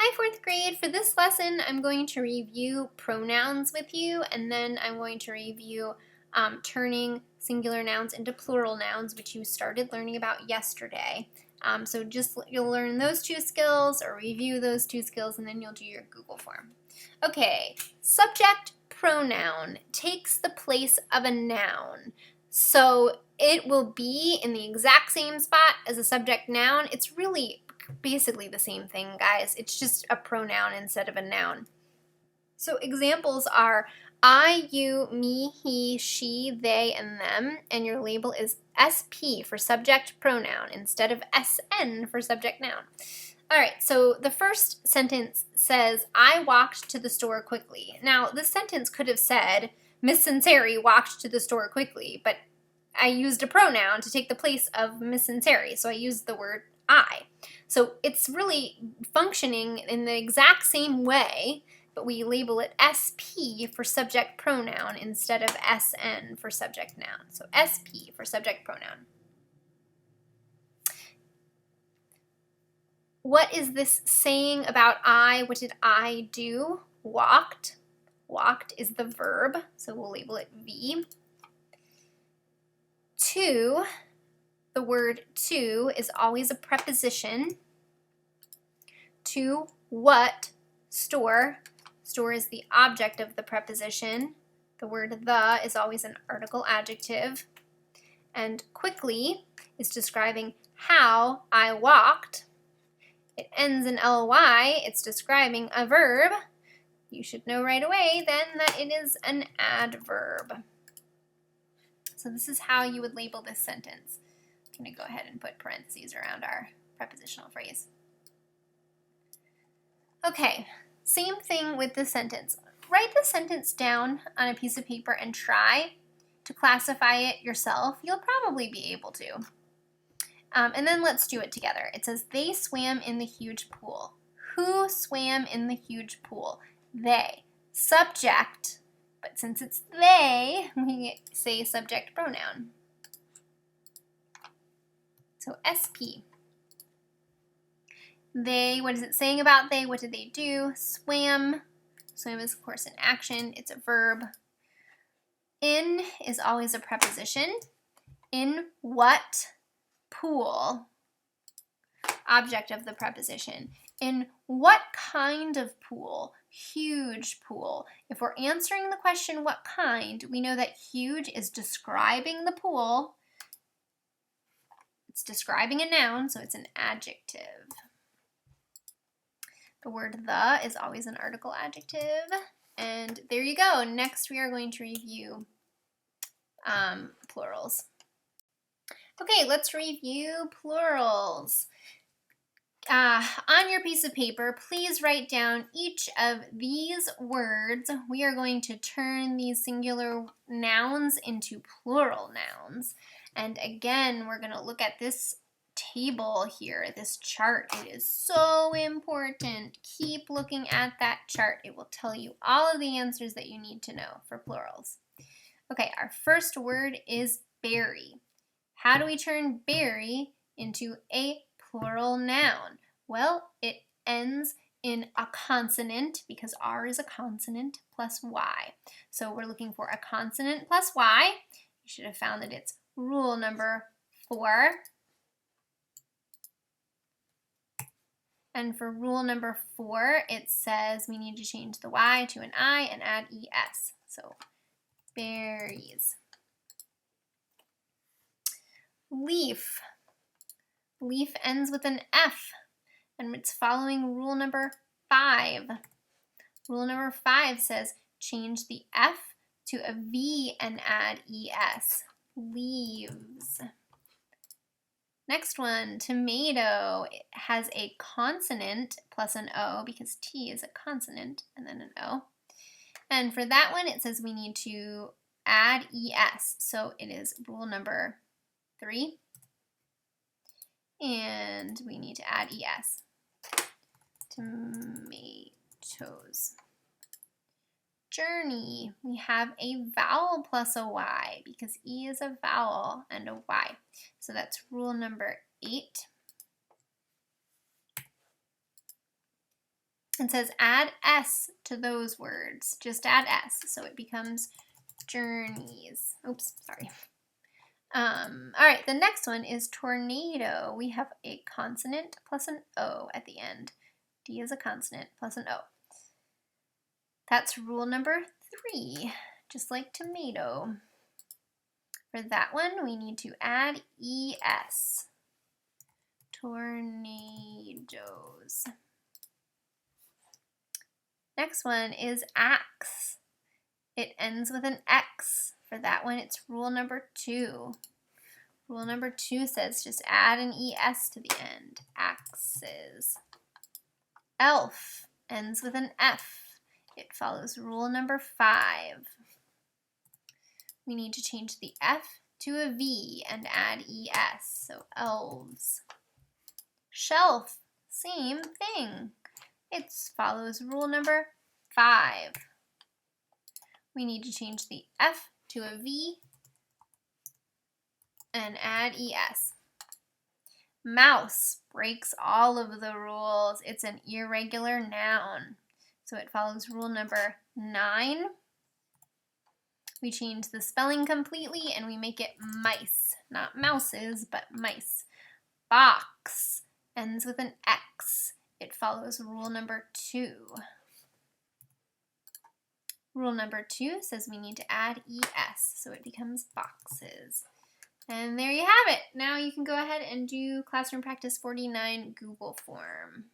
Hi, fourth grade. For this lesson, I'm going to review pronouns with you, and then I'm going to review turning singular nouns into plural nouns, which you started learning about yesterday. So you'll learn those two skills or review those two skills, and then you'll do your Google form. Okay, subject pronoun takes the place of a noun. So it will be in the exact same spot as a subject noun. It's really basically the same thing, guys. It's just a pronoun instead of a noun. So examples are I, you, me, he, she, they, and them, and your label is SP for subject pronoun instead of SN for subject noun. All right, so the first sentence says, I walked to the store quickly. Now, this sentence could have said, Miss Sinceri walked to the store quickly, but I used a pronoun to take the place of Miss Sinceri, so I used the word I. So it's really functioning in the exact same way, but we label it SP for subject pronoun instead of SN for subject noun. So SP for subject pronoun. What is this saying about I? What did I do? Walked. Walked is the verb, so we'll label it V. To, the word to is always a preposition. To what? Store. Store is the object of the preposition. The word the is always an article adjective. And quickly is describing how I walked. It ends in ly. It's describing a verb. You should know right away then that it is an adverb. So this is how you would label this sentence. I'm going to go ahead and put parentheses around our prepositional phrase. Okay, same thing with this sentence. Write the sentence down on a piece of paper and try to classify it yourself. You'll probably be able to. And then let's do it together. It says, they swam in the huge pool. Who swam in the huge pool? They. Subject, but since it's they, we say subject pronoun. So SP. They, what is it saying about they? What did they do? Swam. Swim is, of course, an action. It's a verb. In is always a preposition. In what pool? Object of the preposition. In what kind of pool? Huge pool. If we're answering the question what kind, we know that huge is describing the pool. It's describing a noun, so it's an adjective. The word the is always an article adjective. And there you go. Next we are going to review plurals. Okay, let's review plurals. On your piece of paper, please write down each of these words. We are going to turn these singular nouns into plural nouns. And again, we're going to look at this table here, this chart. It is so important. Keep looking at that chart. It will tell you all of the answers that you need to know for plurals. Okay, our first word is berry. How do we turn berry into a plural noun? Well, it ends in a consonant because R is a consonant plus Y. So we're looking for a consonant plus Y. You should have found that it's rule number 4. And for rule number 4, it says we need to change the Y to an I and add ES. So berries. Leaf. Leaf ends with an F, and it's following rule number 5. Rule number 5 says change the F to a V and add ES. Leaves. Next one, tomato. It has a consonant plus an O because T is a consonant and then an O. And for that one, it says we need to add ES. So it is rule number 3. And we need to add ES. Tomatoes. Journey. We have a vowel plus a Y because E is a vowel and a Y. So that's rule number 8. It says add S to those words. Just add S, so it becomes journeys. Oops, sorry. All right, the next one is tornado. We have a consonant plus an O at the end. D is a consonant plus an O. That's rule number 3, just like tomato. For that one, we need to add ES. Tornadoes. Next one is axe. It ends with an X. For that one, it's rule number 2. Rule number 2 says just add an ES to the end. Axes. Elf ends with an F. It follows rule number 5. We need to change the F to a V and add ES, so elves. Shelf, same thing. It follows rule number 5. We need to change the F to a V and add ES. Mouse breaks all of the rules. It's an irregular noun, so it follows rule number 9. We change the spelling completely and we make it mice. Not mouses, but mice. Box ends with an X. It follows rule number 2. Rule number 2 says we need to add ES, so it becomes boxes. And there you have it. Now you can go ahead and do Classroom Practice 49 Google form.